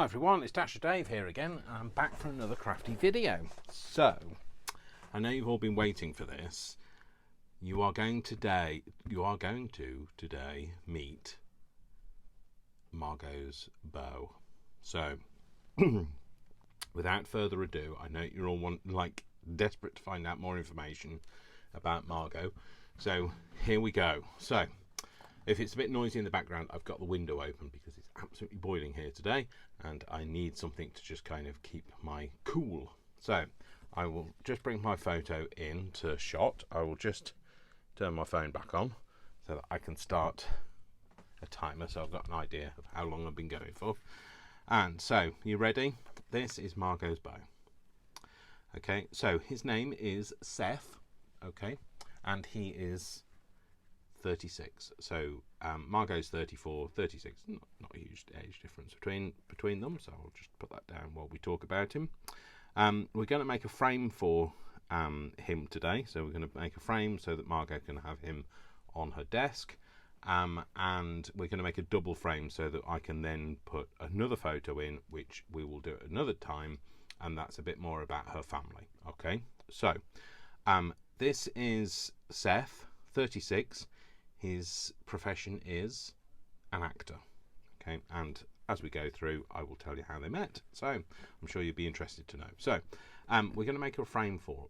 everyone, it's Dasher Dave here again. I'm back for another crafty video. So, I know you've all been waiting for this. You are going to today meet Margot's Beau. So, without further ado, I know you're all desperate to find out more information about Margo. So here we go. So, if it's a bit noisy in the background, I've got the window open because it's absolutely boiling here today and I need something to just kind of keep my cool. So I will just bring my photo into shot. I will just turn my phone back on so that I can start a timer, so I've got an idea of how long I've been going for. And so, you ready? This is Margot's Beau. Okay, so his name is Seth, okay, and he is 36. So Margot's 34, 36, not a huge age difference between them, so I'll just put that down while we talk about him. We're going to make a frame for him today, so we're going to make a frame so that Margo can have him on her desk, and we're going to make a double frame so that I can then put another photo in, which we will do at another time, and that's a bit more about her family. Okay, so this is Seth, 36. His profession is an actor. Okay, and as we go through, I will tell you how they met. So I'm sure you'd be interested to know. So we're going to make a frame for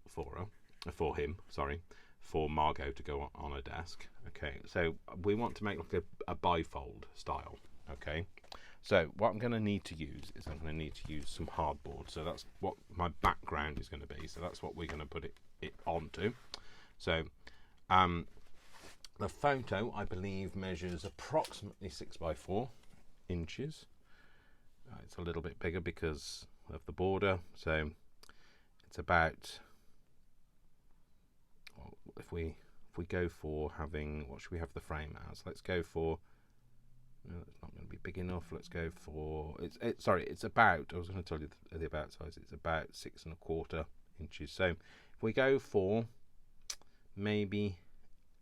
Margo to go on her desk. Okay, so we want to make like a bifold style. Okay, so what I'm going to need to use is I'm going to need to use some hardboard. So that's what my background is going to be. So that's what we're going to put it onto. So the photo, I believe, measures approximately 6 by 4 inches. It's a little bit bigger because of the border, so it's about, well, if we go for having, what should we have the frame as? Let's go for, no, it's not going to be big enough. Let's go for, it's about, I was going to tell you the about size, it's about 6 1/4 inches. So if we go for maybe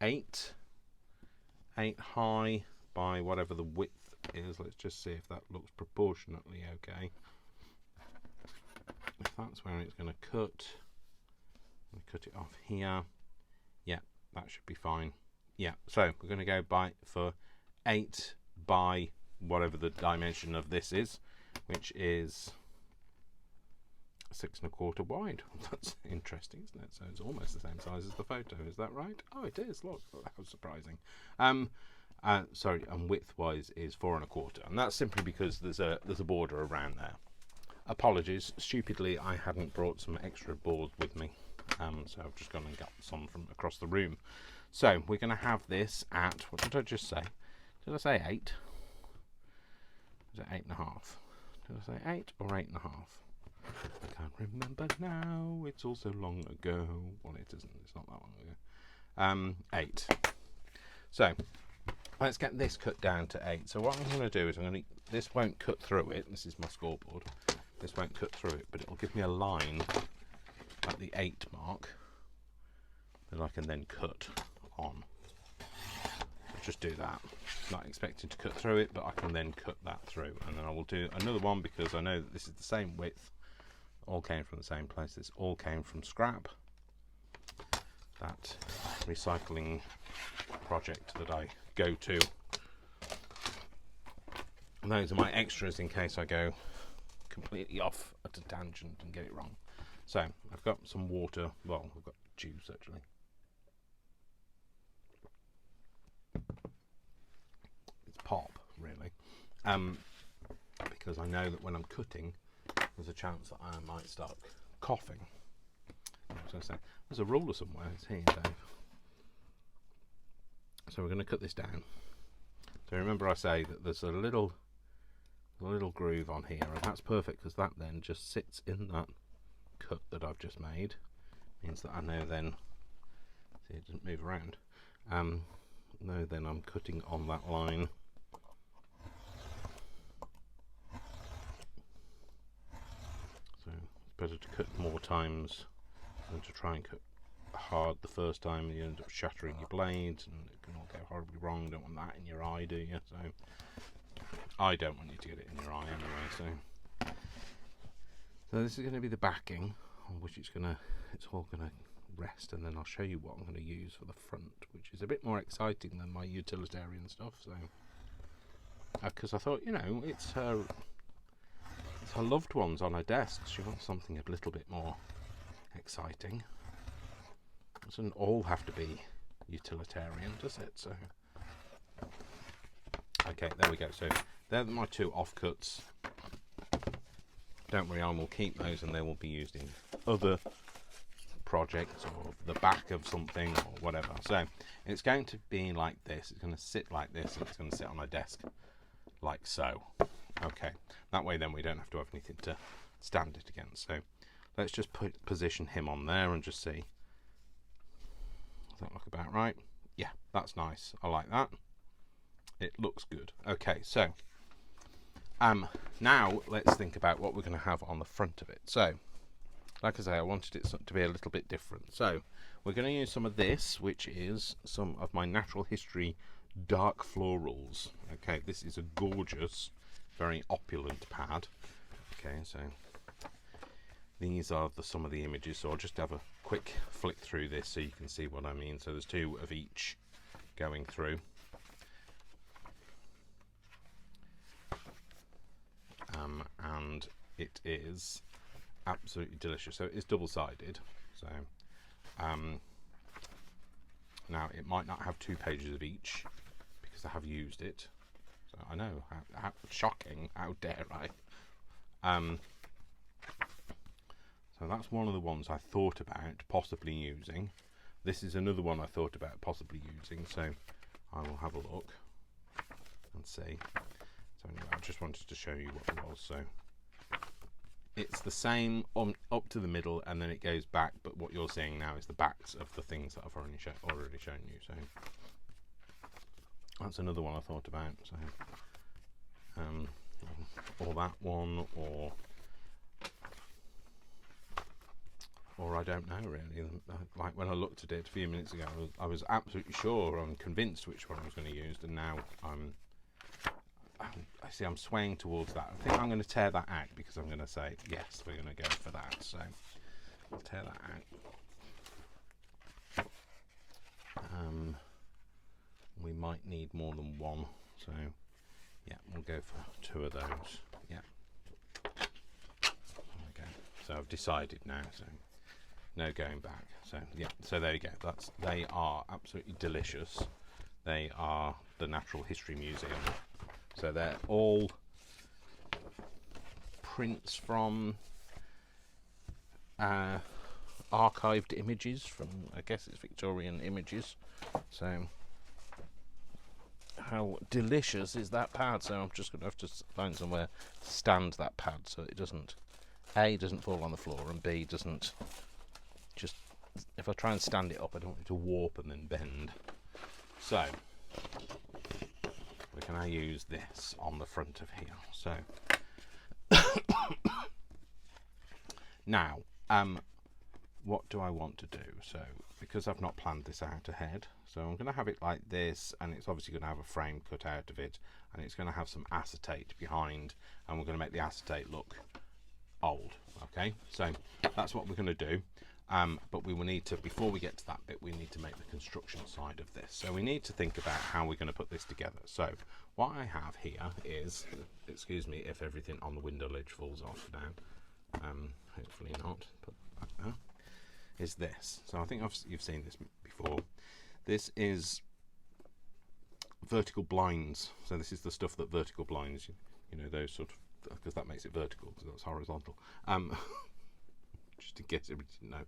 8 high by whatever the width is, let's just see if that looks proportionately okay. If that's where it's going to cut, I'll cut it off here. Yeah, that should be fine. Yeah, so we're going to go for 8 by whatever the dimension of this is, which is 6 1/4 wide. That's interesting, isn't it? So it's almost the same size as the photo. Is that right? Oh, it is. Look, that was surprising. Sorry, and width-wise is 4 1/4, and that's simply because there's a border around there. Apologies, stupidly I hadn't brought some extra boards with me, so I've just gone and got some from across the room. So we're going to have this at, what did I just say? Did I say 8? Is it 8 1/2? Did I say 8 or 8 1/2? I can't remember now. It's all so long ago. Well, it isn't. It's not that long ago. 8. So let's get this cut down to 8. So what I'm going to do is this won't cut through it. This is my scoreboard. This won't cut through it, but it'll give me a line at the 8 mark that I can then cut on. Let's just do that. Not expecting to cut through it, but I can then cut that through, and then I will do another one because I know that this is the same width. All came from the same place. This all came from scrap. That recycling project that I go to. And those are my extras in case I go completely off at a tangent and get it wrong. So I've got some water. Well, I've got juice actually. It's pop, really. Because I know that when I'm cutting, there's a chance that I might start coughing. There's a ruler somewhere. It's here, Dave. So we're going to cut this down. So remember I say that there's a little groove on here, and that's perfect because that then just sits in that cut that I've just made. Means that I know then, see, it doesn't move around. Know then I'm cutting on that line. So it's better to cut more times than to try and cut hard the first time and you end up shattering your blades and it can all go horribly wrong. Don't want that in your eye, do you? So I don't want you to get it in your eye anyway, so So this is going to be the backing on which it's all going to rest, and then I'll show you what I'm going to use for the front, which is a bit more exciting than my utilitarian stuff. So because I thought, you know, it's her loved ones on her desk. She wants something a little bit more exciting. It doesn't all have to be utilitarian, does it? So okay, there we go. So they're my two offcuts. Don't worry, I will keep those, and they will be used in other projects or the back of something or whatever. So it's going to be like this. It's going to sit like this, and it's going to sit on my desk like so. Okay, that way then we don't have to have anything to stand it against. So let's just position him on there and just see. Does that look about right? Yeah, that's nice. I like that. It looks good. Okay, so now let's think about what we're going to have on the front of it. So like I say, I wanted it to be a little bit different. So we're going to use some of this, which is some of my Natural History dark florals. Okay, this is a gorgeous, very opulent pad. Okay, so these are some of the images. So I'll just have a quick flick through this so you can see what I mean. So there's two of each going through. And it is absolutely delicious. So it's double-sided. So now it might not have 2 pages of each because I have used it. So I know how shocking. How dare I? So that's one of the ones I thought about possibly using. This is another one I thought about possibly using. So I will have a look and see. So anyway, I just wanted to show you what it was. So it's the same up to the middle, and then it goes back, but what you're seeing now is the backs of the things that I've already shown you. So that's another one I thought about. So or that one, or I don't know really. Like when I looked at it a few minutes ago, I was absolutely sure and convinced which one I was going to use, and now I see I'm swaying towards that. I think I'm going to tear that out because I'm going to say yes, we're going to go for that. So I'll tear that out. We might need more than one, so yeah, we'll go for 2 of those. Yeah. Okay. So I've decided now. So no going back. So yeah. So there you go. They are absolutely delicious. They are the Natural History Museum. So they're all prints from archived images from, I guess it's Victorian images. So how delicious is that pad? So I'm just going to have to find somewhere to stand that pad so it doesn't, A, doesn't fall on the floor, and B, doesn't just, if I try and stand it up, I don't want it to warp and then bend. So we can now use this on the front of here. So now what do I want to do? So because I've not planned this out ahead, so I'm going to have it like this, and it's obviously going to have a frame cut out of it, and it's going to have some acetate behind, and we're going to make the acetate look old. Okay, so that's what we're going to do. But we will need to, before we get to that bit, we need to make the construction side of this. So we need to think about how we're going to put this together. So what I have here is, excuse me if everything on the window ledge falls off now, hopefully not, put that there, is this. So I think you've seen this before. This is vertical blinds. So this is the stuff that vertical blinds, you know, those sort of, because that makes it vertical, because that's horizontal. Just in case everybody didn't know.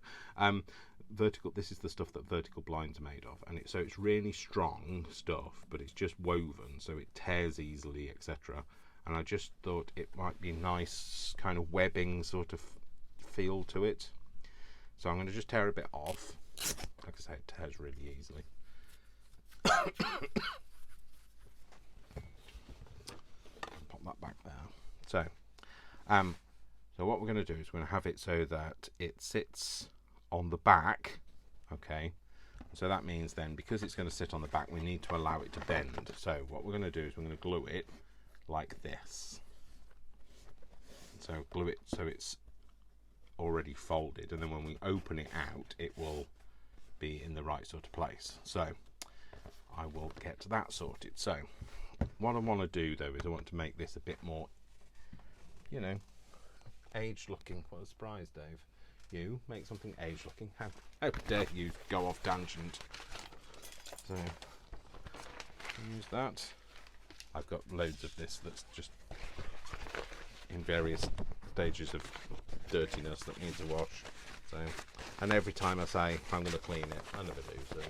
Vertical, this is the stuff that vertical blinds are made of, and so it's really strong stuff, but it's just woven, so it tears easily, etc. And I just thought it might be nice kind of webbing sort of feel to it. So I'm going to just tear a bit off. Like I say, it tears really easily. Pop that back there. So what we're going to do is we're going to have it so that it sits on the back, okay? So that means then, because it's going to sit on the back, we need to allow it to bend. So what we're going to do is we're going to glue it like this. So glue it so it's already folded, and then when we open it out it will be in the right sort of place. So I will get that sorted. So what I want to do though is I want to make this a bit more, you know, aged looking. What a surprise, Dave. You make something aged looking. How dare you go off tangent. So use that. I've got loads of this that's just in various stages of dirtiness that needs a wash. So, and every time I say I'm going to clean it, I never do. So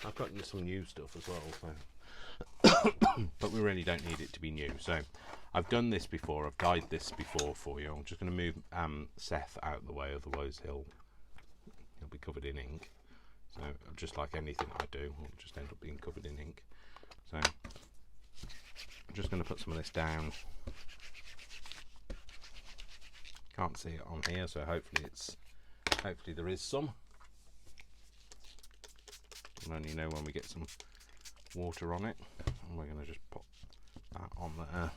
I've got some new stuff as well. So, but we really don't need it to be new. So I've done this before. I've dyed this before for you. I'm just going to move Seth out of the way, otherwise he'll be covered in ink. So just like anything I do, it'll just end up being covered in ink. So I'm just going to put some of this down. Can't see it on here, so hopefully there is some. We'll only know when we get some water on it, and we're going to just put that on there.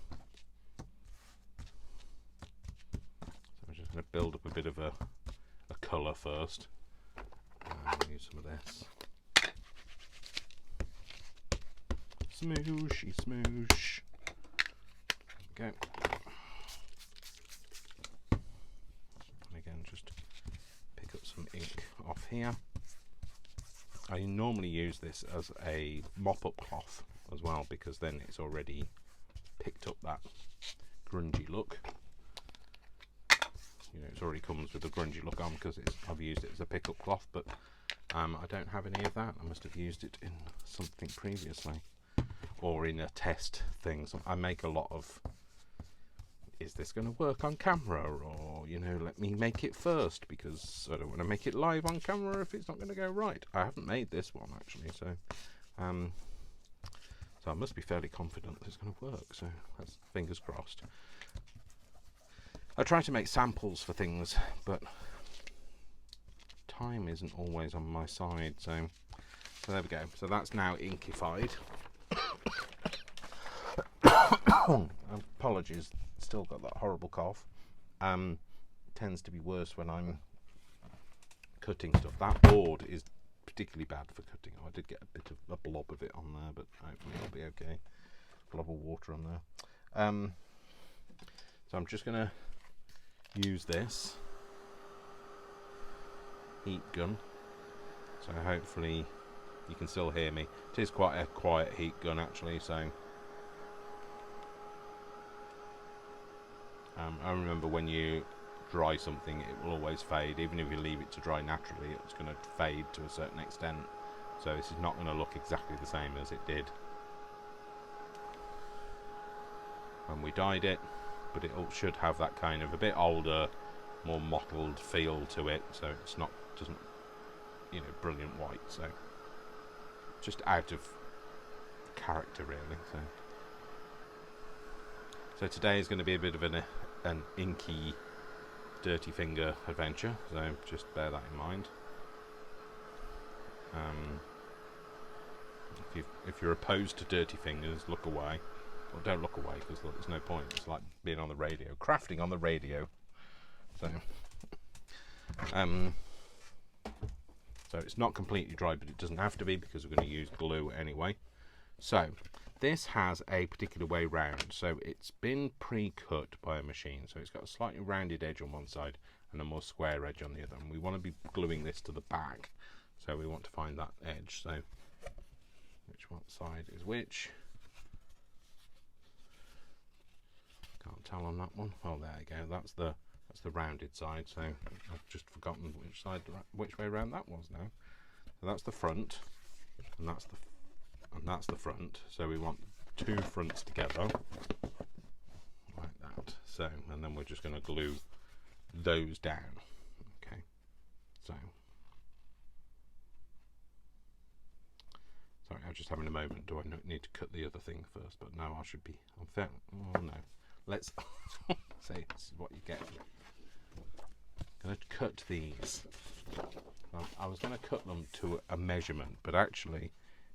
So I'm just going to build up a bit of a colour first. Use some of this. Smooshy smoosh. Okay. And again, just pick up some ink off here. I normally use this as a mop-up cloth as well, because then it's already picked up that grungy look. You know, it already comes with a grungy look on because I've used it as a pick-up cloth, but I don't have any of that. I must have used it in something previously, or in a test thing. So I make a lot of, is this going to work on camera, or, you know, let me make it first because I don't want to make it live on camera if it's not going to go right. I haven't made this one actually, so I must be fairly confident that it's going to work, so that's fingers crossed. I try to make samples for things, but time isn't always on my side, so there we go. So that's now inkified. Apologies, still got that horrible cough. Tends to be worse when I'm cutting stuff. That board is particularly bad for cutting. I did get a bit of a blob of it on there, but hopefully it'll be okay. Blob of water on there. So I'm just going to use this heat gun, so hopefully you can still hear me. It is quite a quiet heat gun actually, so I remember when you dry something it will always fade. Even if you leave it to dry naturally, it's going to fade to a certain extent, so this is not going to look exactly the same as it did when we dyed it, but it should have that kind of a bit older, more mottled feel to it, so it's not, doesn't, you know, brilliant white, so just out of character really. So today is going to be a bit of an inky, dirty finger adventure, so just bear that in mind. If you're opposed to dirty fingers, look away. Well, don't look away, because there's no point. It's like being on the radio, crafting on the radio. So it's not completely dry, but it doesn't have to be because we're going to use glue anyway. So this has a particular way round, so it's been pre-cut by a machine, so it's got a slightly rounded edge on one side and a more square edge on the other, and we want to be gluing this to the back, so we want to find that edge. So which one side is which? Can't tell on that one. Oh, there you go. That's the rounded side. So I've just forgotten which way around that was now. So that's the front, and that's the front. So we want two fronts together like that. So, and then we're just going to glue those down. Okay. So sorry, I'm just having a moment. Do I need to cut the other thing first? But no, I should be. I'm fair. Oh no. Let's say this is what you get. I'm going to cut these. Well, I was going to cut them to a measurement, but actually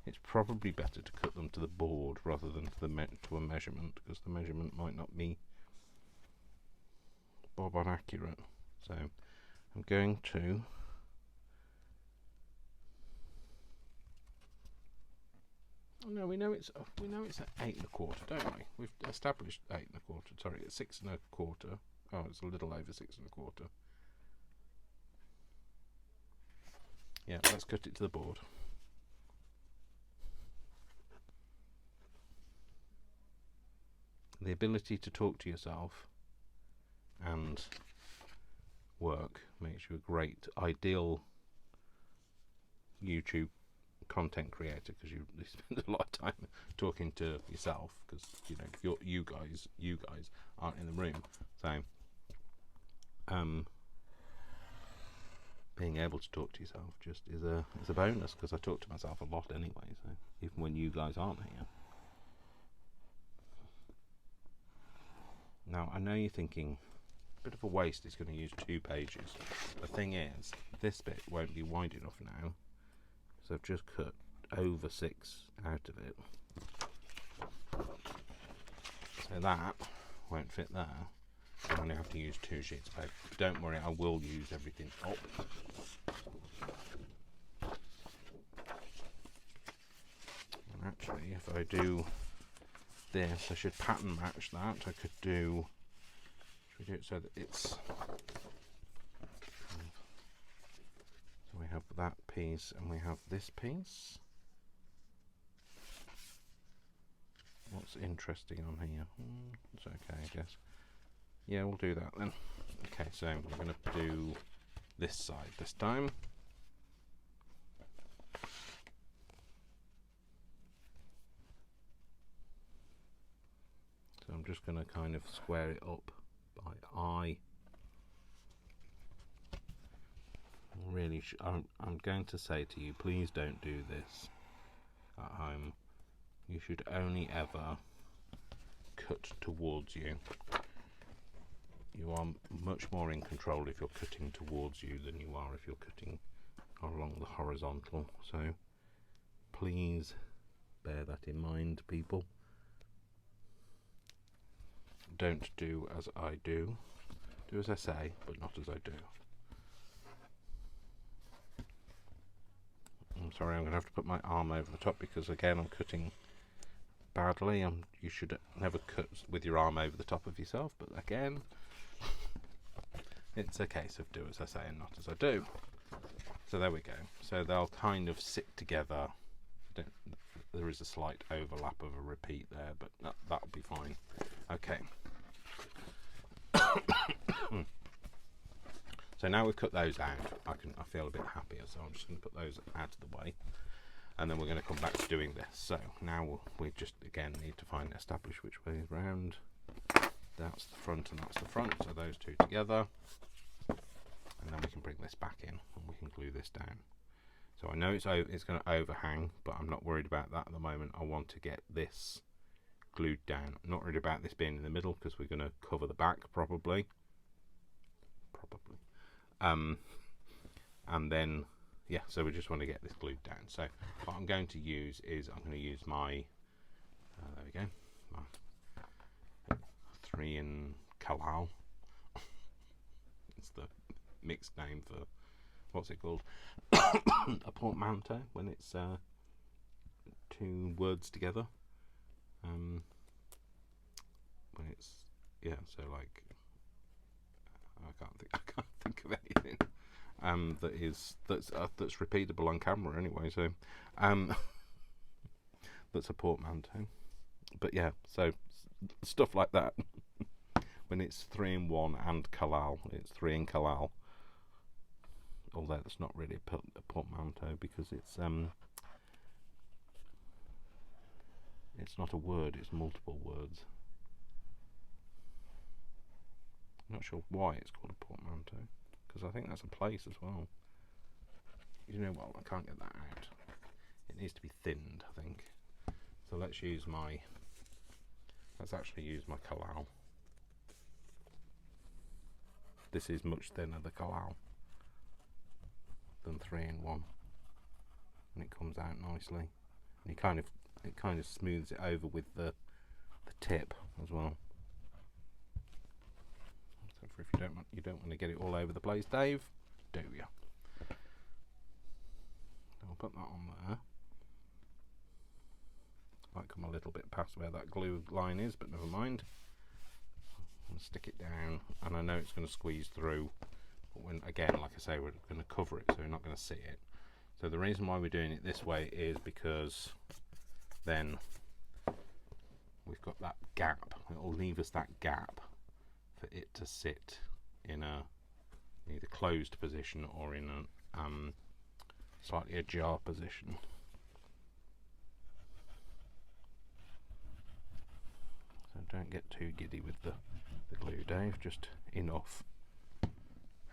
it's probably better to cut them to the board rather than to a measurement, because the measurement might not be bob on accurate. So I'm going to no, we know it's at 8 1/4, don't we? We've established 8 1/4. Sorry, it's 6 1/4. Oh, it's a little over 6 1/4. Yeah, let's cut it to the board. The ability to talk to yourself and work makes you a great, ideal YouTube content creator, because you spend a lot of time talking to yourself, because you guys aren't in the room. So being able to talk to yourself just is a bonus, because I talk to myself a lot anyway, so even when you guys aren't here. Now I know you're thinking a bit of a waste, it's going to use 2 pages. The thing is, this bit won't be wide enough now, so I've just cut over 6 out of it, so that won't fit there. I only have to use 2 sheets of paper. But don't worry, I will use everything up. And actually, if I do this, I should pattern match that. I could do, should we do it so that it's, so we have that piece and we have this piece. What's interesting on here? It's okay, I guess. Yeah, we'll do that then. Okay, so we're going to do this side this time. So I'm just going to kind of square it up by eye. Really, I'm going to say to you, please don't do this at home. You should only ever cut towards you. You are much more in control if you're cutting towards you than you are if you're cutting along the horizontal. So please bear that in mind, people. Don't do as I do. Do as I say, but not as I do. I'm sorry, I'm going to have to put my arm over the top because, again, I'm cutting badly. You should never cut with your arm over the top of yourself, but again, it's a case of do as I say and not as I do. So there we go. So they'll kind of sit together. There is a slight overlap of a repeat there, but that'll be fine. Okay. So now we've cut those out, I feel a bit happier, so I'm just going to put those out of the way, and then we're going to come back to doing this. So now we just again need to establish which way is round. That's the front and that's the front, so those two together, and then we can bring this back in and we can glue this down. So I know it's going to overhang, but I'm not worried about that at the moment. I want to get this glued down. I'm not worried about this being in the middle because we're going to cover the back probably. And then yeah, so we just want to get this glued down. So what I'm going to use is I'm going to use my there we go, my 3 in Kalal. It's the mixed name for, what's it called, a portmanteau when it's 2 words together. When it's, yeah, so like I can't think of anything that's repeatable on camera anyway. So that's a portmanteau. But yeah, so stuff like that. When it's 3 in 1 and Kalal, it's 3 in Kalal. Although that's not really a portmanteau because it's not a word, it's multiple words. I'm not sure why it's called a portmanteau, because I think that's a place as well. You know what, I can't get that out. It needs to be thinned, I think. So let's actually use my Kalal. This is much thinner, the Kalal, than 3 in 1. And it comes out nicely. And it kind of smooths it over with the tip as well. So if if you don't want to get it all over the place, Dave, do you? I'll put that on there. Might come a little bit past where that glue line is, but never mind. I'll stick it down, and I know it's going to squeeze through, but when, again, like I say, we're going to cover it, so we're not going to see it. So the reason why we're doing it this way is because then we've got that gap. It'll leave us that gap for it to sit in a either closed position or in a slightly ajar position. So don't get too giddy with the glue, Dave, just enough.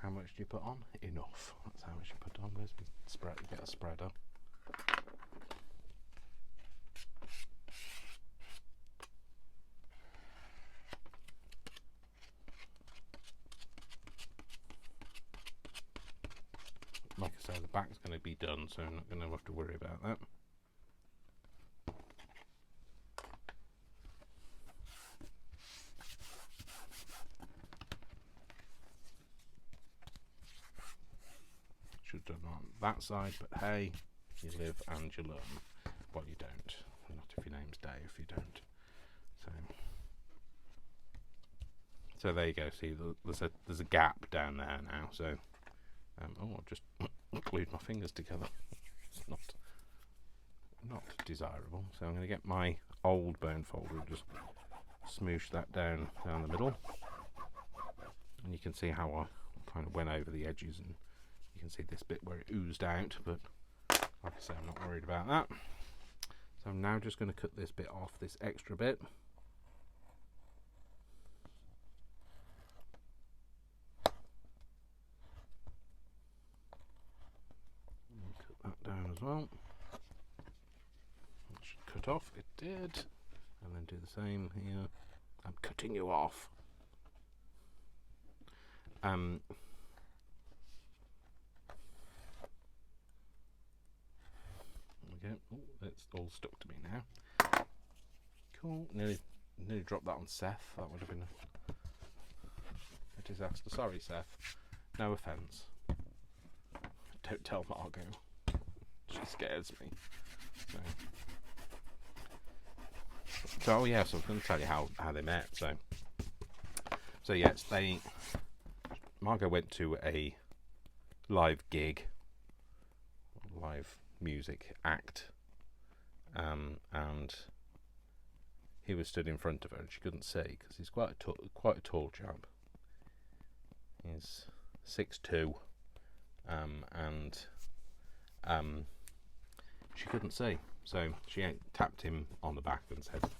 How much do you put on? Enough. That's how much you put on. Where's my spread? Get a spreader. Like I say, the back's going to be done, so I'm not going to have to worry about that. Should have done on that side, but hey, you live and you learn. Well, you don't. Not if your name's Dave, you don't. So there you go. See, there's a gap down there now. So, oh, I've just glued my fingers together. It's not desirable. So I'm going to get my old bone folder and just smoosh that down the middle, and you can see how I kind of went over the edges, and you can see this bit where it oozed out, but like I say, I'm not worried about that. So I'm now just going to cut this bit off, this extra bit. Cut that down as well. It should cut off, it did. And then do the same here. I'm cutting you off. Oh, it's all stuck to me now. Cool. Nearly dropped that on Seth. That would have been a disaster. Sorry, Seth. No offence. Don't tell Margo. She scares me. So oh yeah, so I was going to tell you how they met. So yes, Margo went to a live gig, live music act, and he was stood in front of her and she couldn't see because he's quite a tall chap. He's 6'2", and she couldn't see, so she tapped him on the back and said,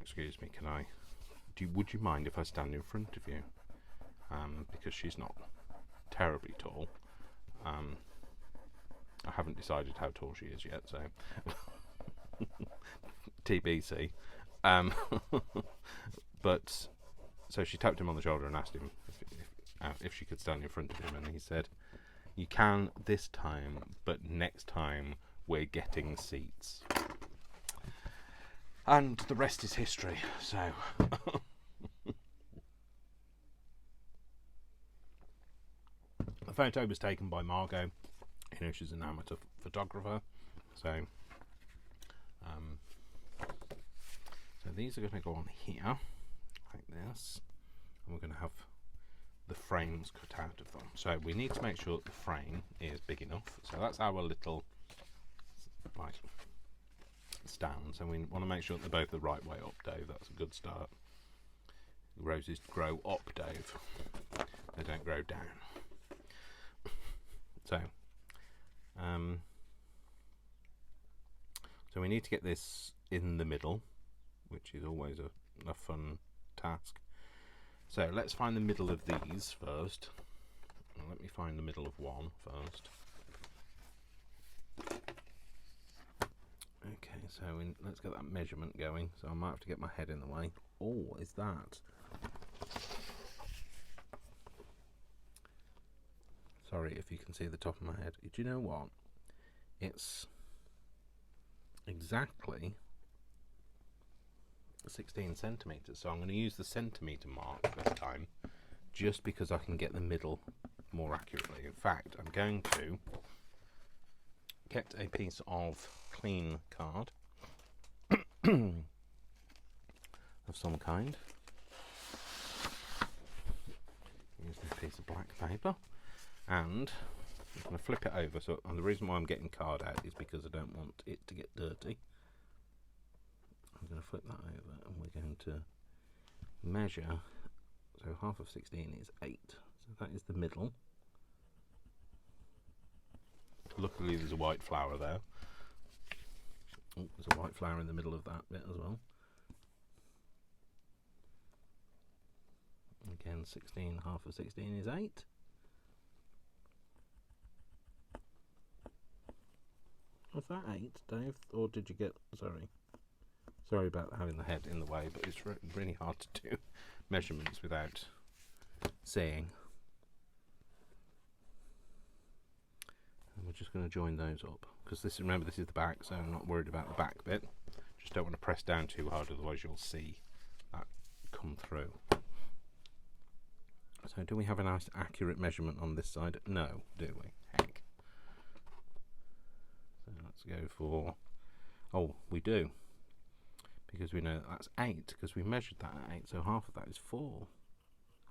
excuse me, would you mind if I stand in front of you, because she's not terribly tall. I haven't decided how tall she is yet, so TBC. But so she tapped him on the shoulder and asked him if she could stand in front of him, and he said, "You can this time, but next time we're getting seats." And the rest is history. So the photo was taken by Margo. She's an amateur photographer, so these are going to go on here like this, and we're going to have the frames cut out of them. So we need to make sure that the frame is big enough. So that's our little stands, and we want to make sure that they're both the right way up, Dave. That's a good start. Roses grow up, Dave. They don't grow down. So we need to get this in the middle, which is always a fun task. So let's find the middle of these first. Well, let me find the middle of one first. Okay, so let's get that measurement going. So I might have to get my head in the way. Oh, what is that? Sorry if you can see the top of my head. Do you know what? It's exactly 16 centimetres. So I'm going to use the centimetre mark this time, just because I can get the middle more accurately. In fact, I'm going to get a piece of clean card of some kind. Use this piece of black paper, and I'm going to flip it over. So, and the reason why I'm getting card out is because I don't want it to get dirty. I'm going to flip that over, and we're going to measure. So half of 16 is 8. So that is the middle. Luckily there's a white flower there. Oh, there's a white flower in the middle of that bit as well. Again, 16, half of 16 is 8. Was that 8, Dave? Or did you get... Sorry about having the head in the way, but it's really hard to do measurements without seeing. And we're just going to join those up, because remember this is the back, so I'm not worried about the back bit. Just don't want to press down too hard, otherwise you'll see that come through. So do we have a nice accurate measurement on this side? No, do we? Heck. So let's go for... Oh, we do. Because we know that's 8, because we measured that at 8, so half of that is 4.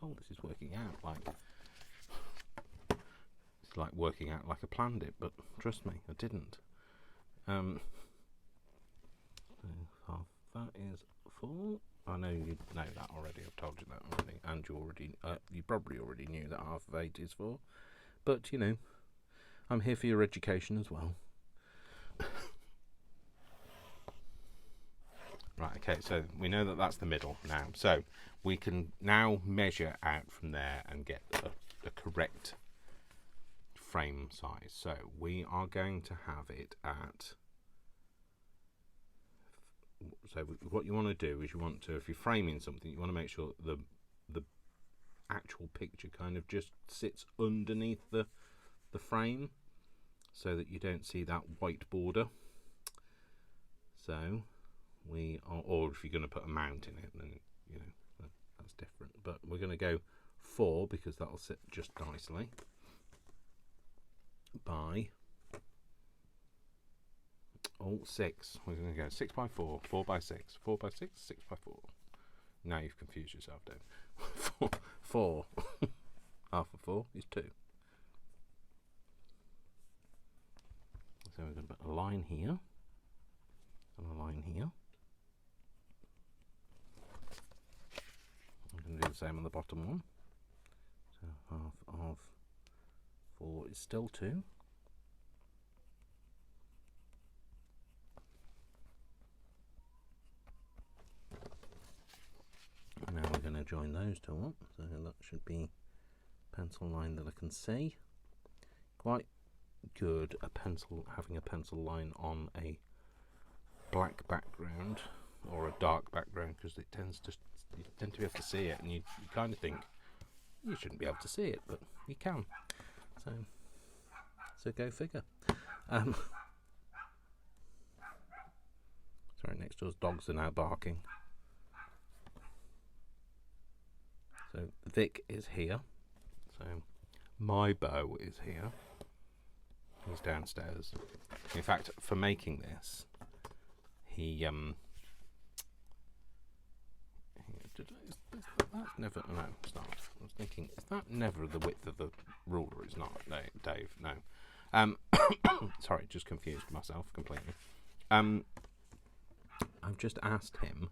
Oh, this is working out like... It's like working out like I planned it, but trust me, I didn't. So half that is 4. I know you know that already, I've told you that already, and you probably already knew that half of 8 is 4. But, you know, I'm here for your education as well. Right, okay, so we know that that's the middle now. So we can now measure out from there and get a correct frame size. So we are going to have it at... So what you want to do is if you're framing something, you want to make sure the actual picture kind of just sits underneath the frame, so that you don't see that white border. So we are, or if you're going to put a mount in it, then you know that's different. But we're going to go 4 because that'll sit just nicely by 6. We're going to go 6 by 4, 4 by 6, 4 by 6, 6 by 4. Now you've confused yourself, Dave. 4. Half of 4 is 2. So we're going to put a line here and a line here. I'm going to do the same on the bottom one. So half of 4 is still 2. And now we're going to join those two up. So that should be a pencil line that I can see. Quite good having a pencil line on a black background or a dark background, because you tend to be able to see it, and you kind of think you shouldn't be able to see it, but you can. So go figure. Sorry, next door's dogs are now barking. So Vic is here. So my Beau is here. He's downstairs. In fact, for making this, that's never. No, it's not. I was thinking, is that never the width of the ruler? It's not. No, Dave. No. Sorry, just confused myself completely. I've just asked him.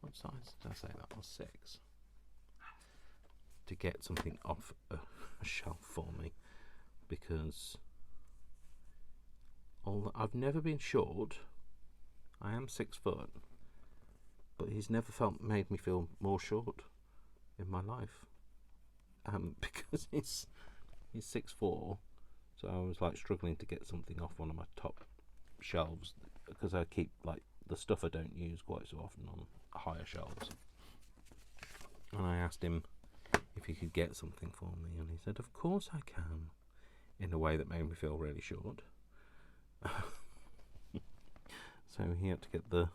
What size did I say that was? 6. To get something off a shelf for me, because I've never been short. I am 6 foot, but he's never made me feel more short in my life. Because he's 6'4", so I was like struggling to get something off one of my top shelves, because I keep like the stuff I don't use quite so often on higher shelves. And I asked him if he could get something for me, and he said, "Of course I can," in a way that made me feel really short. So he had to get the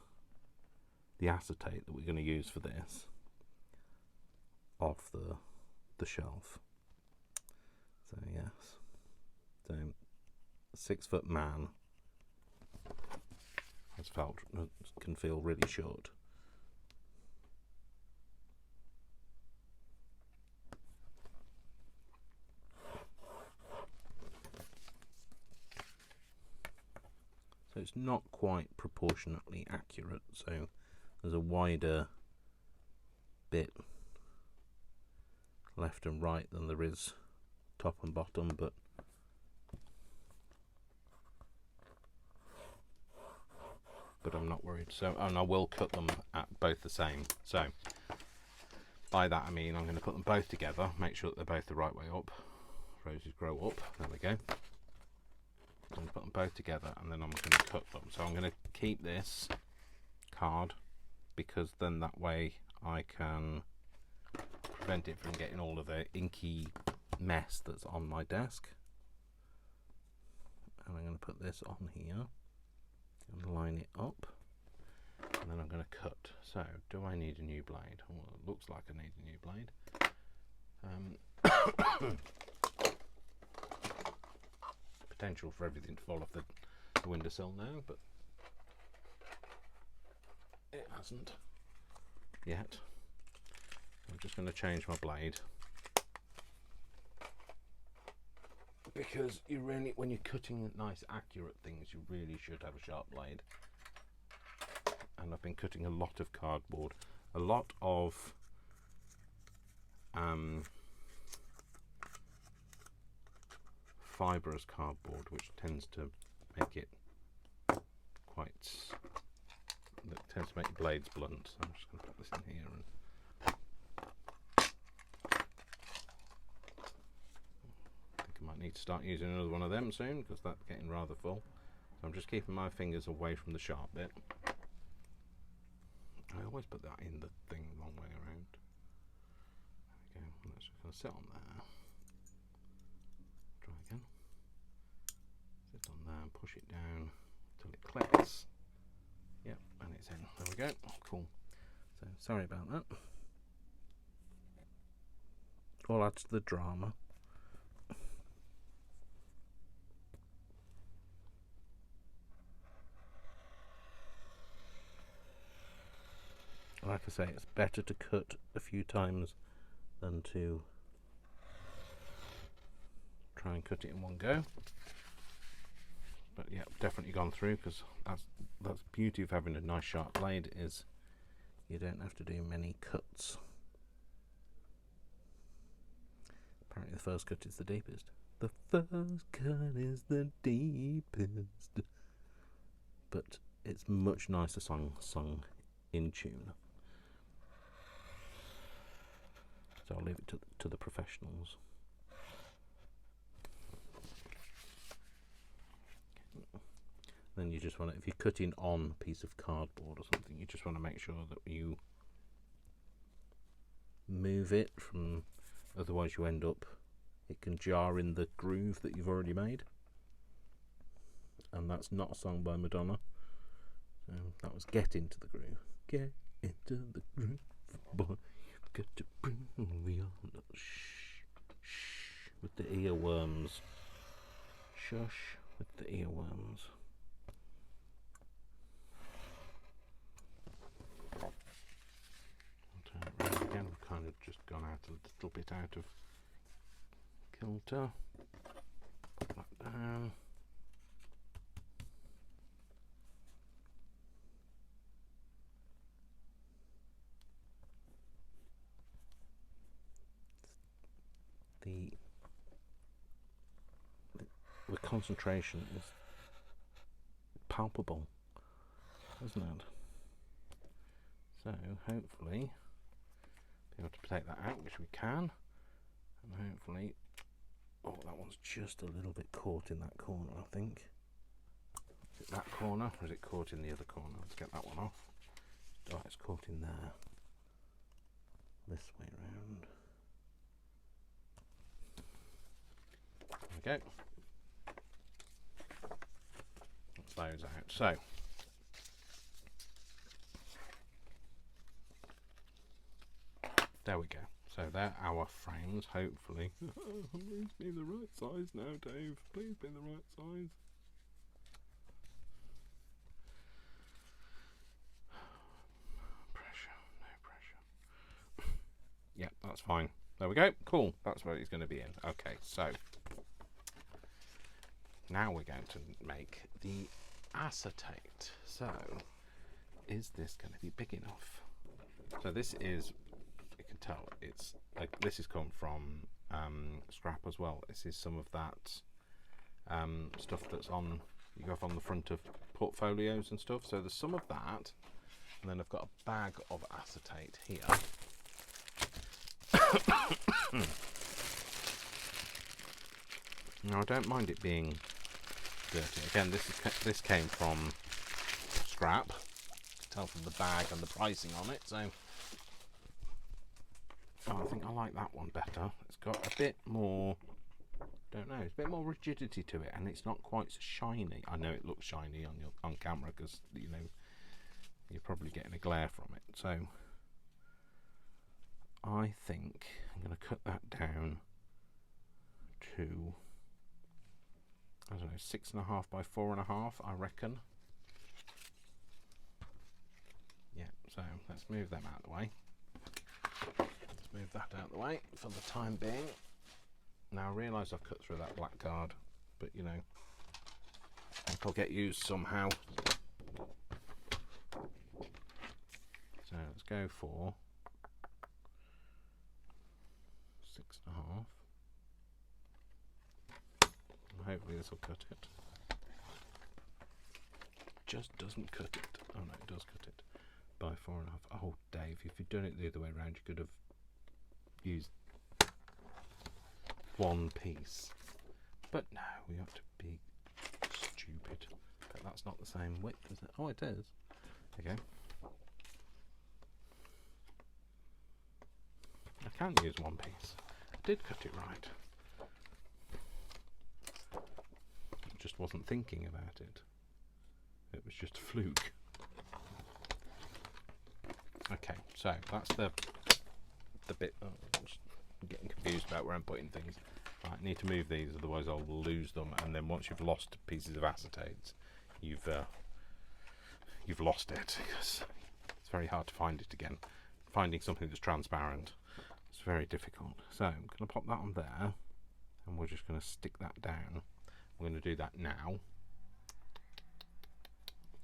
the acetate that we're going to use for this off the shelf. So yes, so a 6-foot man can feel really short. So it's not quite proportionately accurate, so there's a wider bit left and right than there is top and bottom, but I'm not worried. So, and I will cut them at both the same. So by that I mean I'm going to put them both together, make sure that they're both the right way up. Roses grow up. There we go. I'm going to put them both together and then I'm going to cut them. So I'm going to keep this card because then that way I can prevent it from getting all of the inky mess that's on my desk. And I'm going to put this on here and line it up, and then I'm going to cut. So do I need a new blade? Well, it looks like I need a new blade. Potential for everything to fall off the windowsill now, but it hasn't yet. I'm just going to change my blade because you really, when you're cutting nice accurate things, you really should have a sharp blade. And I've been cutting a lot of cardboard, a lot of fibrous cardboard, which tends to make it tends to make your blades blunt. So I'm just going to put this in here and might need to start using another one of them soon because that's getting rather full. So I'm just keeping my fingers away from the sharp bit. I always put that in the thing the wrong way around. There we go. That's just going to sit on there. Try again. Sit on there and push it down until it clicks. Yep, and it's in. There we go. Cool. So sorry about that. All adds to the drama. Like I say, it's better to cut a few times than to try and cut it in one go. But yeah, definitely gone through because that's the beauty of having a nice sharp blade is you don't have to do many cuts. Apparently the first cut is the deepest. The first cut is the deepest. But it's much nicer sung in tune. So I'll leave it to the professionals. Then you just want to, if you're cutting on a piece of cardboard or something, you just want to make sure that you move it from, otherwise you end up, it can jar in the groove that you've already made. And that's not a song by Madonna. So that was Get Into the Groove. Get into the groove, boy. Got to bring me on. Shh, shh, with the earworms. Shush, with the earworms. Again, we've kind of just gone out a little bit out of kilter. Put that down. The concentration is palpable, isn't it? So hopefully be able to take that out, which we can, and hopefully, oh, that one's just a little bit caught in that corner, I think. Is it that corner or is it caught in the other corner? Let's get that one off. Oh, it's caught in there. This way round. There we go. That's those out. So There we go. So they're our frames, hopefully. Please be the right size now, Dave. Please be the right size. Pressure, no pressure. Yeah, that's fine. There we go. Cool. That's where it's going to be in. Okay, so now we're going to make the acetate. So, is this going to be big enough? So this is, you can tell, it's like this has come from scrap as well. This is some of that stuff that's on, you go on the front of portfolios and stuff. So there's some of that, and then I've got a bag of acetate here. Now I don't mind it being dirty. Again, this came from scrap. You can tell from the bag and the pricing on it. So I think I like that one better. It's got a bit more, don't know, it's a bit more rigidity to it, and it's not quite so shiny. I know it looks shiny on camera because you know you're probably getting a glare from it. So I think I'm going to cut that down to, I don't know, 6.5 by 4.5, I reckon. Yeah, so let's move them out of the way. Let's move that out of the way for the time being. Now I realise I've cut through that black card, but you know, it'll get used somehow. So let's go for 6.5. Hopefully this will cut it. Just doesn't cut it. Oh no, it does cut it by 4.5. Oh Dave, if you'd done it the other way around, you could have used one piece. But no, we have to be stupid. But that's not the same width, is it? Oh, it is. Okay. I can use one piece. I did cut it right. I just wasn't thinking about it. It was just a fluke. Okay, so that's the bit. Oh, I'm just getting confused about where I'm putting things. I need to move these, otherwise I'll lose them. And then once you've lost pieces of acetate, you've lost it, because it's very hard to find it again. Finding something that's transparent, it's very difficult. So I'm going to pop that on there, and we're just going to stick that down. I'm going to do that now.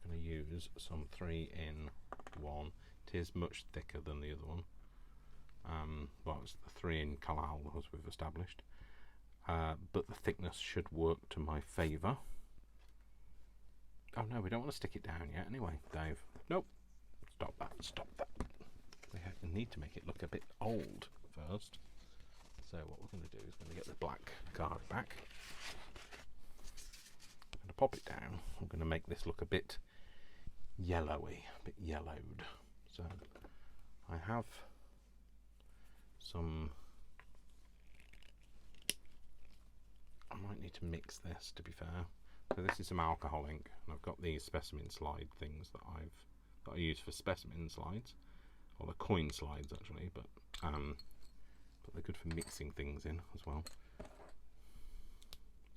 I'm going to use some 3-in-1. It is much thicker than the other one. Well, it's the 3-in Kalal, as we've established. But the thickness should work to my favour. Oh no, we don't want to stick it down yet anyway, Dave. Nope. Stop that, stop that. We need to make it look a bit old first. So what we're going to do is we're going to get the black card back. I'm going to pop it down. I'm going to make this look a bit yellowy, a bit yellowed. So I have some, I might need to mix this, to be fair. So this is some alcohol ink, and I've got these specimen slide things that I use for specimen slides, or the coin slides actually, but they're good for mixing things in as well,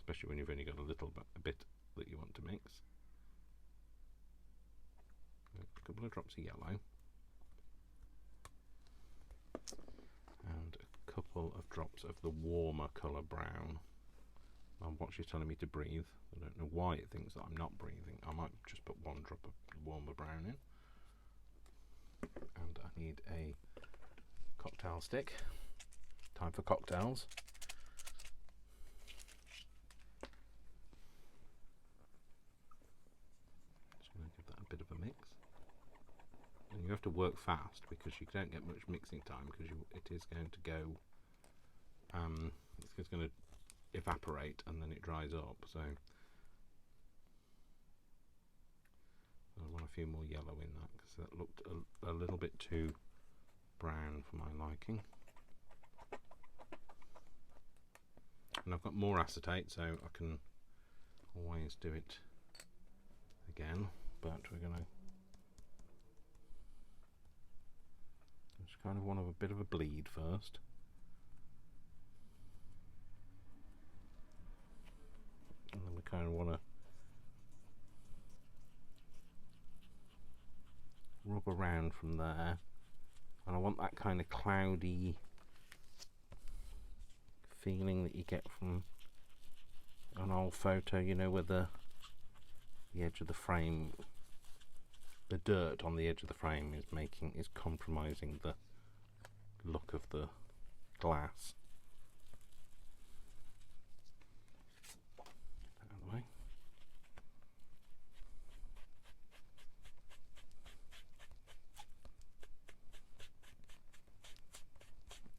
especially when you've only got a bit that you want to mix. A couple of drops of yellow and a couple of drops of the warmer colour brown. What she's telling me to breathe. I don't know why it thinks that I'm not breathing. I might just put one drop of warmer brown in. And I need a cocktail stick. Time for cocktails. Just going to give that a bit of a mix. And you have to work fast because you don't get much mixing time, because it is going to go, it's going to evaporate and then it dries up. So I want a few more yellow in that, because that looked a little bit too brown for my liking. And I've got more acetate, so I can always do it again, but we're going to just kind of want a bit of a bleed first. And then we kind of want to rub around from there. And I want that kind of cloudy feeling that you get from an old photo, you know, where the edge of the frame, the dirt on the edge of the frame is compromising the look of the glass. Out of the way.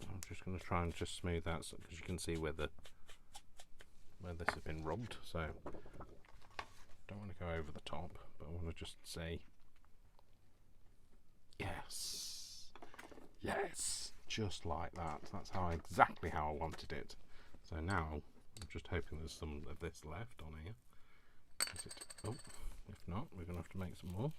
I'm just going to try and just smooth out because you can see where this has been rubbed. So don't want to go over the top, but I want to just say yes, yes, just like that. That's exactly how I wanted it. So now I'm just hoping there's some of this left on here. Is it? Oh, if not, we're going to have to make some more.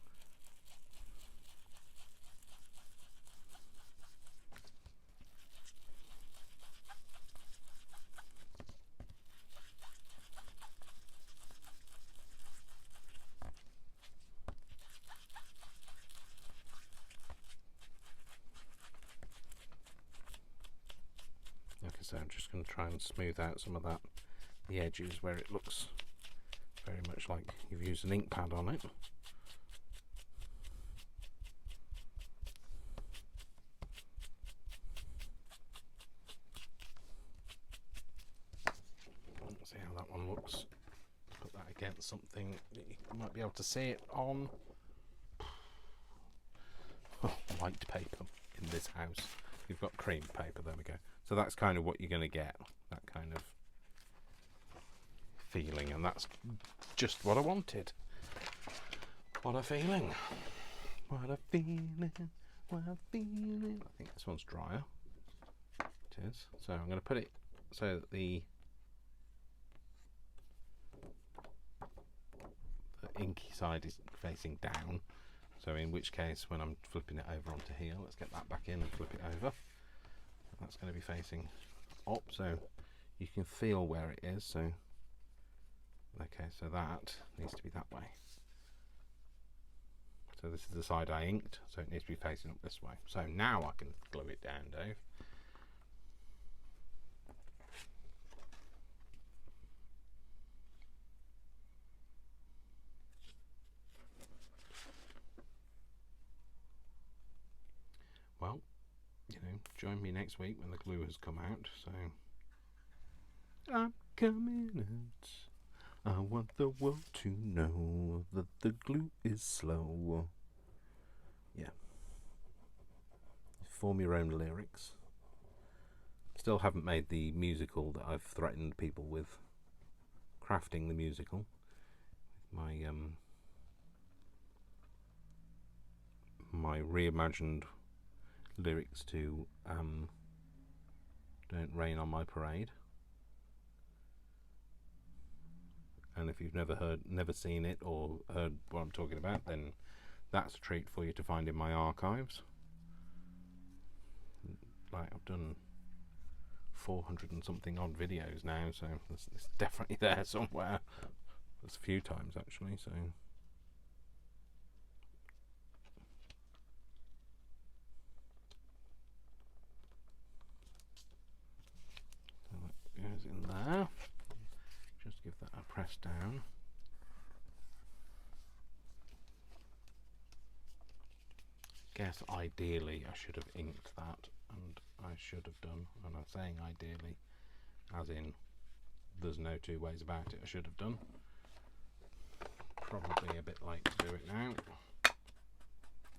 So I'm just going to try and smooth out some of that, the edges where it looks very much like you've used an ink pad on it. Let's see how that one looks. Put that against something that you might be able to see it on. White paper in this house. You've got cream paper, there we go. So that's kind of what you're going to get, that kind of feeling, and that's just what I wanted. What a feeling. What a feeling. What a feeling. I think this one's drier. It is. So I'm going to put it so that the inky side is facing down. So in which case, when I'm flipping it over onto here, let's get that back in and flip it over. That's going to be facing up, so you can feel where it is. So, okay, so that needs to be that way. So this is the side I inked, so it needs to be facing up this way. So now I can glue it down, Dave. Well, you know, join me next week when the glue has come out. So I'm coming out. I want the world to know that the glue is slow. Yeah. Form your own lyrics. Still haven't made the musical that I've threatened people with. Crafting the musical. My my reimagined lyrics to Don't Rain on My Parade. And if you've never seen it or heard what I'm talking about, then that's a treat for you to find in my archives. Like, I've done 400 and something odd videos now, so it's definitely there somewhere. There's a few times actually, so that goes in there. Just give that a press down. Guess ideally I should have inked that, and I should have done, and I'm saying ideally as in there's no two ways about it. I should have done. Probably a bit late to do it now.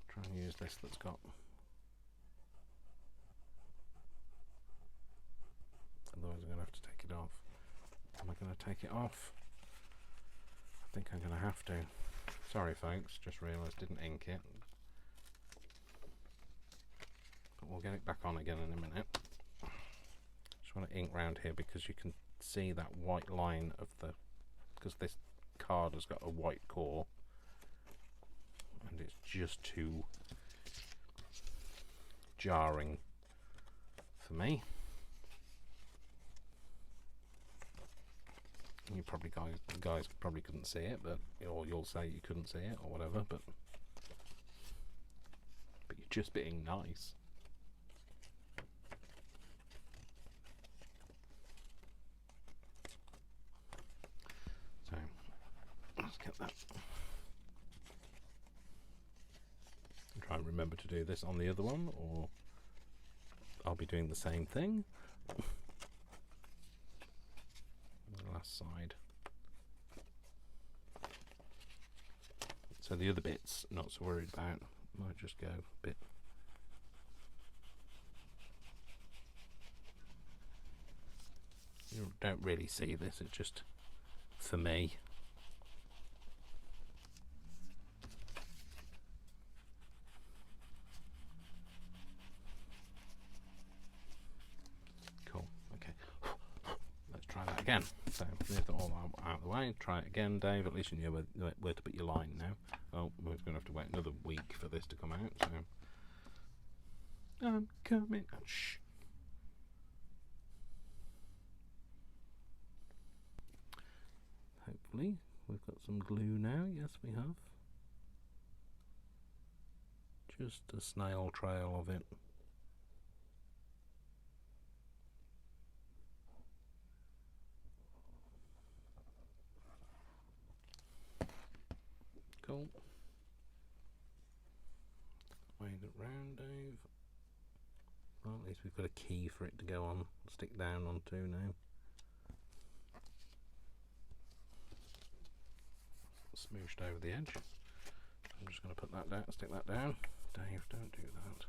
Try and use this that's got, otherwise I'm going to have to take it off. Am I going to take it off? I think I'm going to have to. Sorry folks, just realised didn't ink it. But we'll get it back on again in a minute. Just want to ink round here because you can see that white line of the, because this card has got a white core and it's just too jarring for me. You probably guys probably couldn't see it, but or you'll say you couldn't see it or whatever, but you're just being nice. So let's get that. Try and remember to do this on the other one, or I'll be doing the same thing. The last side. So the other bits, not so worried about. Might just go a bit. You don't really see this, it's just for me. Cool, okay. Let's try that again. So, get it all out of the way. Try it again, Dave. At least you know where to put your line now. Oh, we're going to have to wait another week for this to come out, so. I'm coming. Oh, shh. Hopefully, we've got some glue now. Yes, we have. Just a snail trail of it. Cool. Wave it round, Dave. Well, at least we've got a key for it to go on, stick down onto now. Smooshed over the edge. I'm just going to put that down, stick that down. Dave, don't do that.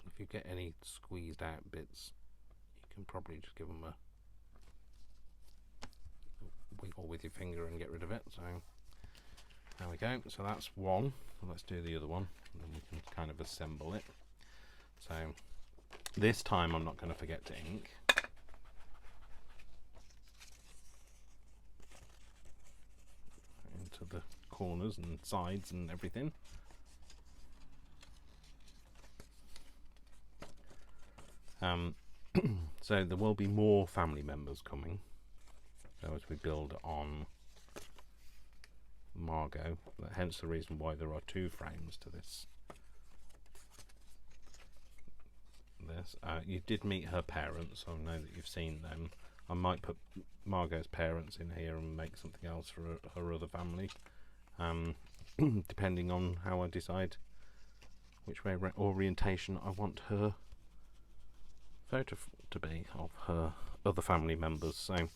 If you get any squeezed out bits, you can probably just give them a wiggle with your finger and get rid of it. So there we go. So that's one. Let's do the other one, and then we can kind of assemble it. So this time I'm not going to forget to ink. Into the corners and sides and everything. So there will be more family members coming. So as we build on Margo, hence the reason why there are two frames to this. You did meet her parents, so I know that you've seen them. I might put Margo's parents in here and make something else for her other family, depending on how I decide which way orientation I want her photo to be of her other family members. So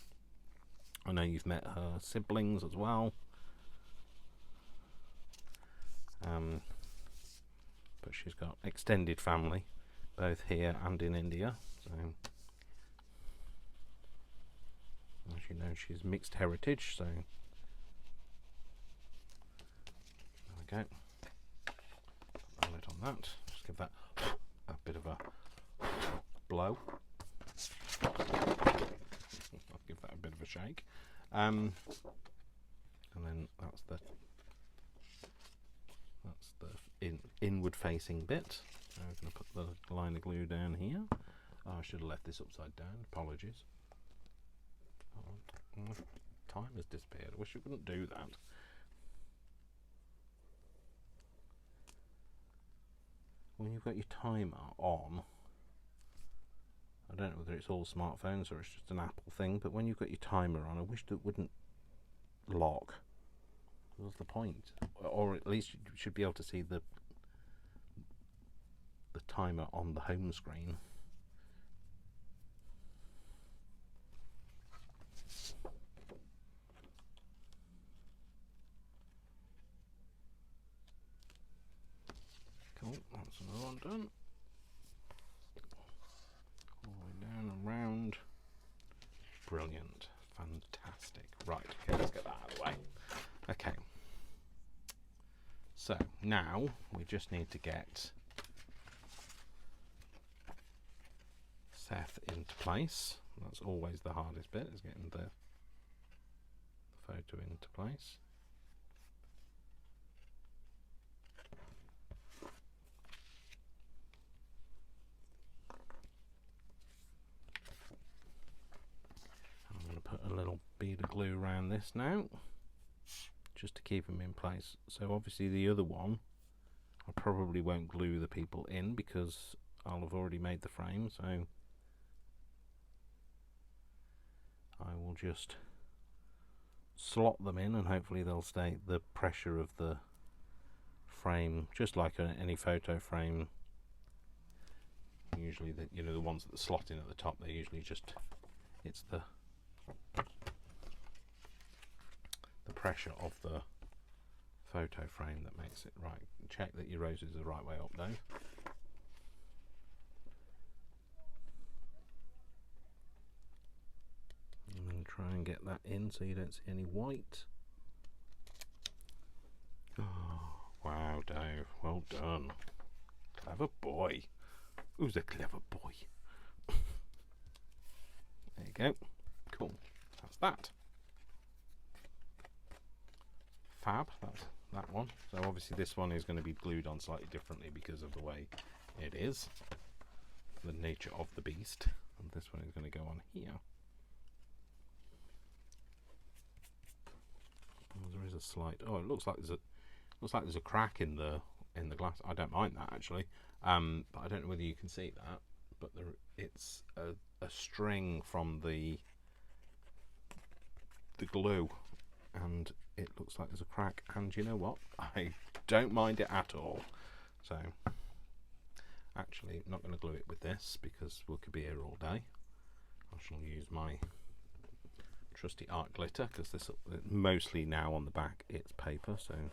I know you've met her siblings as well, but she's got extended family both here and in India. So as you know, she's mixed heritage. So there we go. Put a lid on that. Just give that a bit of a blow. I'll give that a bit of a shake. And then that's the inward facing bit. So I'm going to put the line of glue down here. Oh, I should have left this upside down. Apologies. Oh, time has disappeared. I wish it wouldn't do that. When you've got your timer on, I don't know whether it's all smartphones or it's just an Apple thing, but when you've got your timer on, I wish it wouldn't lock. What's the point? Or at least you should be able to see the timer on the home screen. Cool, that's another one done. All the way down and round. Brilliant. Fantastic. Right, okay, let's get that out of the way. Okay. So now we just need to get Seth into place. That's always the hardest bit, is getting the photo into place. glue around this now, just to keep them in place. So obviously the other one, I probably won't glue the people in because I'll have already made the frame, so I will just slot them in and hopefully they'll stay the pressure of the frame, just like any photo frame. Usually the ones that slot in at the top, they're usually just, it's the pressure of the photo frame that makes it right. Check that your roses are the right way up, Dave. And then try and get that in so you don't see any white. Oh, wow, Dave, well done. Clever boy. Who's a clever boy? There you go. Cool. That's that. Fab. That's that one. So obviously this one is going to be glued on slightly differently because of the way it is, the nature of the beast. And this one is going to go on here. Oh, there is a slight. Oh, it looks like there's a crack in the glass. I don't mind that actually, but I don't know whether you can see that. But it's a string from the glue, and it looks like there's a crack. And you know what? I don't mind it at all. So actually, I'm not going to glue it with this because we could be here all day. I shall use my trusty art glitter because this mostly now on the back it's paper, so I'm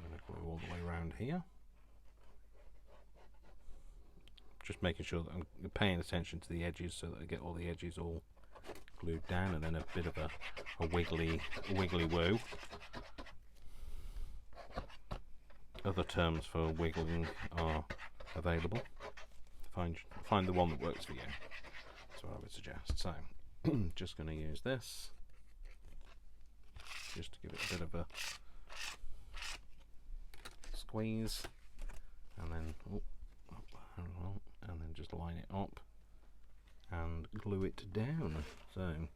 going to glue all the way around here, just making sure that I'm paying attention to the edges so that I get all the edges all glued down, and then a bit of a wiggly woo. Other terms for wiggling are available. Find the one that works for you. That's what I would suggest. So, just going to use this, just to give it a bit of a squeeze, and then and then just line it up and glue it down. So there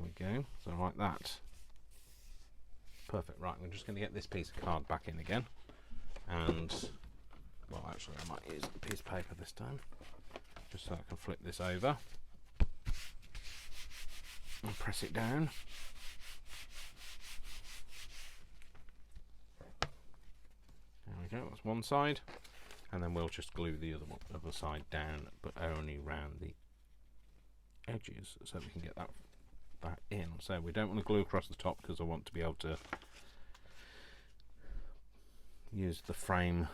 we go. So like that. Perfect. Right, we're just going to get this piece of card back in again, and well, actually I might use a piece of paper this time, just so I can flip this over and press it down. There we go, that's one side, and then we'll just glue the other side down, but only round the edges so we can get that in. So we don't want to glue across the top because I want to be able to use the frame.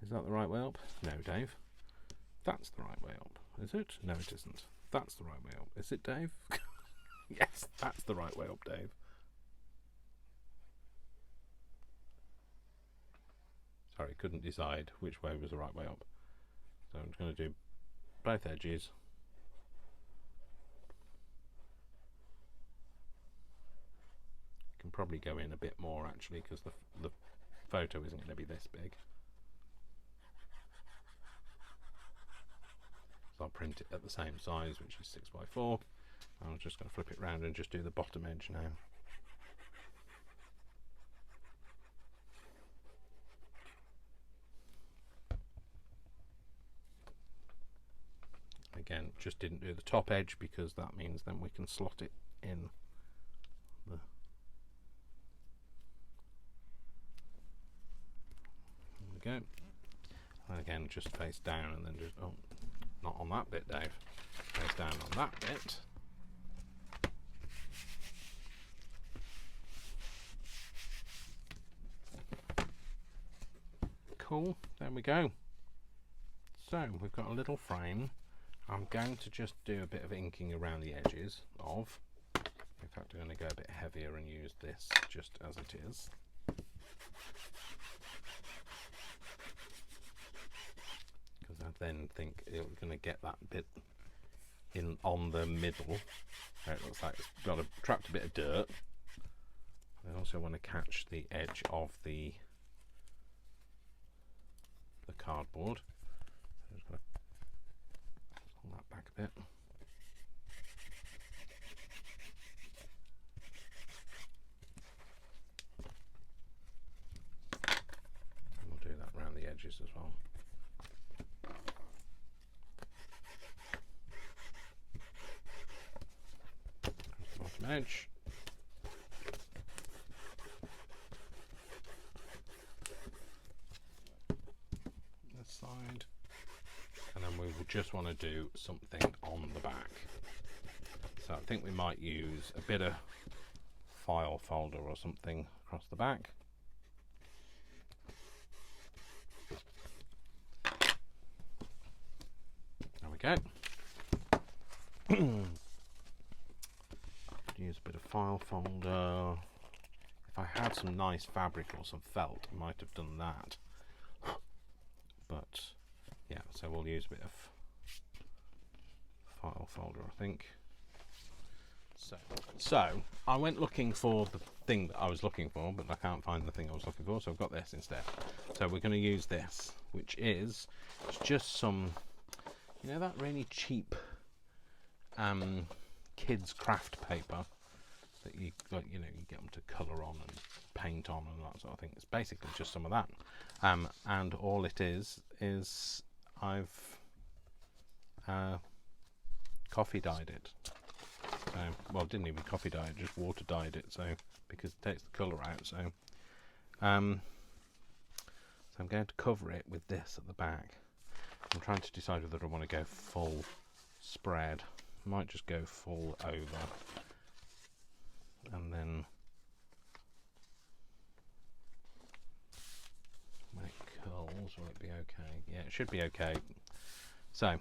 Is that the right way up? No, Dave. That's the right way up. Is it? No, it isn't. That's the right way up. Is it, Dave? Yes, that's the right way up, Dave. Sorry, couldn't decide which way was the right way up. So I'm just going to do both edges. Can probably go in a bit more actually because the photo isn't going to be this big. So I'll print it at the same size, which is 6x4. I'm just going to flip it round and just do the bottom edge now. Again, just didn't do the top edge because that means then we can slot it in the there we go. And again, just face down and then just, oh, not on that bit, Dave. Face down on that bit. Cool, there we go. So we've got a little frame. I'm going to just do a bit of inking around the edges of. In fact, I'm going to go a bit heavier and use this just as it is. Because I then think it's going to get that bit in on the middle. It looks like it's got trapped a bit of dirt. I also want to catch the edge of the cardboard. back a bit. And we'll do that around the edges as well. Bottom edge. This side. And then we will just want to do something on the back. So I think we might use a bit of file folder or something across the back. There we go. Use a bit of file folder. If I had some nice fabric or some felt, I might have done that. But yeah, so we'll use a bit of file folder, I think. So I went looking for the thing that I was looking for, but I can't find the thing I was looking for, so I've got this instead. So we're going to use this, which is just some, you know, that really cheap kids craft paper that you like, you know, you get them to colour on and paint on and that sort of thing. It's basically just some of that, and all it is I've coffee dyed it. Well, didn't even coffee dye it, just water dyed it. So because it takes the colour out. So I'm going to cover it with this at the back. I'm trying to decide whether I want to go full spread. I might just go full over, and then when it curls, will it be okay? Yeah, it should be okay. So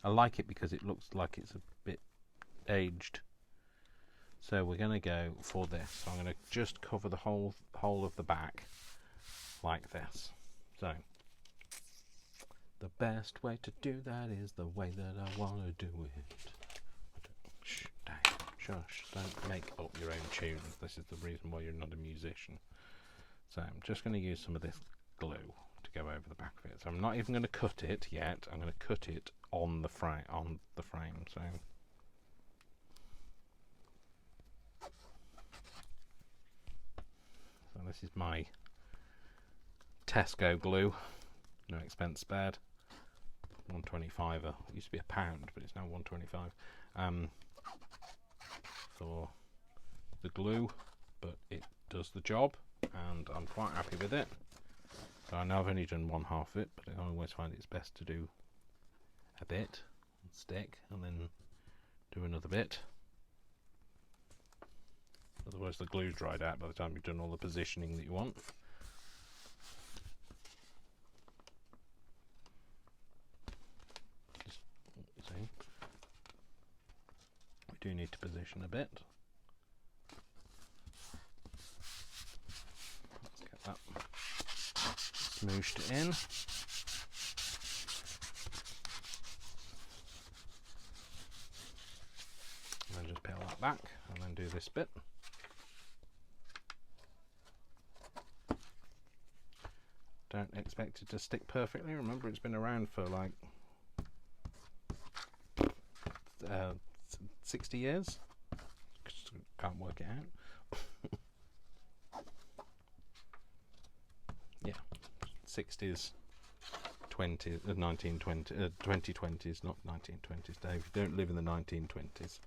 I like it because it looks like it's a bit aged. So we're going to go for this. I'm going to just cover the whole of the back like this. So the best way to do that is the way that I want to do it. Shh, Dave, shush, don't make up your own tunes. This is the reason why you're not a musician. So I'm just going to use some of this glue to go over the back of it. So I'm not even going to cut it yet. I'm going to cut it on the frame. So this is my Tesco glue, no expense spared. 125. It used to be £1, but it's now 125 for the glue, but it does the job, and I'm quite happy with it. So I know I've only done one half of it, but I always find it's best to do a bit and stick, and then do another bit. Otherwise the glue's dried out by the time you've done all the positioning that you want. See, we do need to position a bit. Let's get that smooshed in. And then just peel that back and then do this bit. Don't expect it to stick perfectly. Remember, it's been around for like 60 years. Can't work it out. Yeah, 60s, 20s, 1920s, 2020s, not 1920s, Dave. You don't live in the 1920s.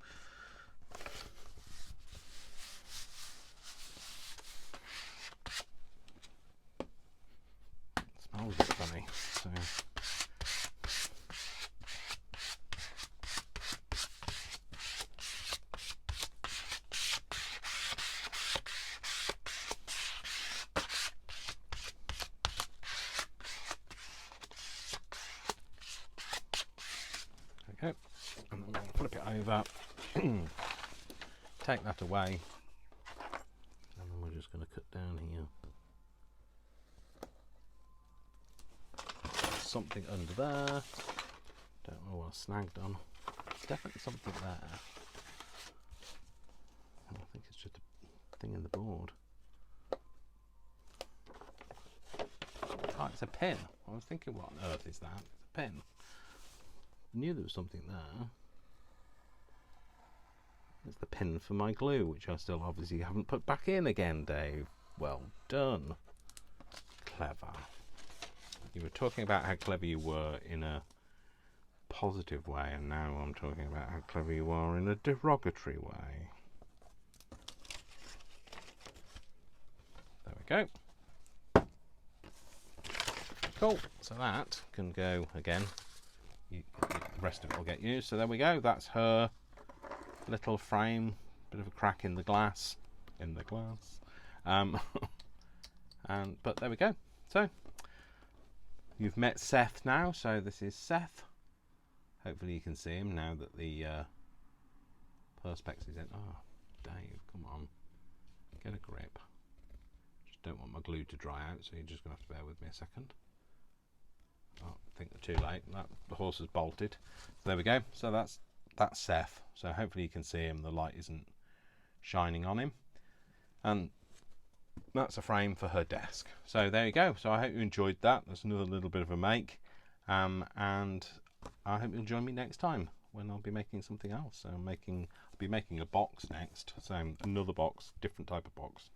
Smells a bit funny, so. Okay, and then we'll flip it over, take that away, and then we're just going to cut down here. Something under there. Don't know what I snagged on. There's definitely something there. I think it's just a thing in the board. Oh, it's a pin. I was thinking, what on earth is that? It's a pin. knew there was something there. It's the pin for my glue, which I still obviously haven't put back in again, Dave. Well done. Clever. You were talking about how clever you were in a positive way, and now I'm talking about how clever you are in a derogatory way. There we go. Cool. So that can go again. The rest of it will get used. So there we go. That's her little frame. Bit of a crack in the glass. But there we go. So you've met Seth now. So this is Seth. Hopefully you can see him now that the perspex is in. Oh, Dave, come on, get a grip. Just don't want my glue to dry out, so you're just gonna have to bear with me a second. Oh, I think they're too late. The horse has bolted. So there we go. So that's Seth. So hopefully you can see him. The light isn't shining on him, and that's a frame for her desk. So there you go. So I hope you enjoyed that. That's another little bit of a make, and I hope you'll join me next time when I'll be making something else. So I'll be making a box next. So another box, different type of box.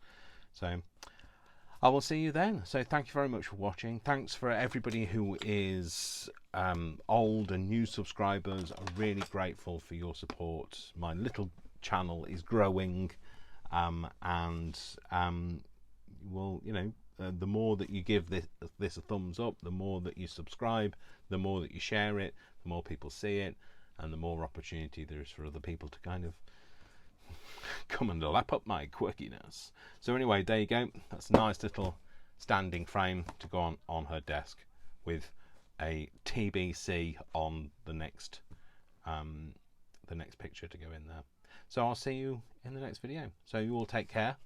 So I will see you then. So thank you very much for watching. Thanks for everybody who is old and new subscribers. I'm really grateful for your support. My little channel is growing, well, you know, the more that you give this a thumbs up, the more that you subscribe, the more that you share it, the more people see it, and the more opportunity there is for other people to kind of come and lap up my quirkiness. So anyway, there you go. That's a nice little standing frame to go on her desk with a TBC on the next picture to go in there. So I'll see you in the next video. So you all take care.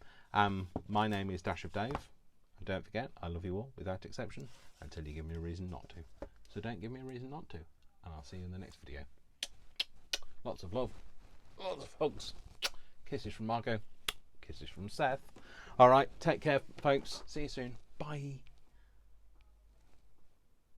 My name is Dash of Dave. And don't forget, I love you all without exception until you give me a reason not to. So don't give me a reason not to. And I'll see you in the next video. Lots of love. Lots of hugs. Kisses from Margo. Kisses from Seth. All right, take care, folks. See you soon. Bye.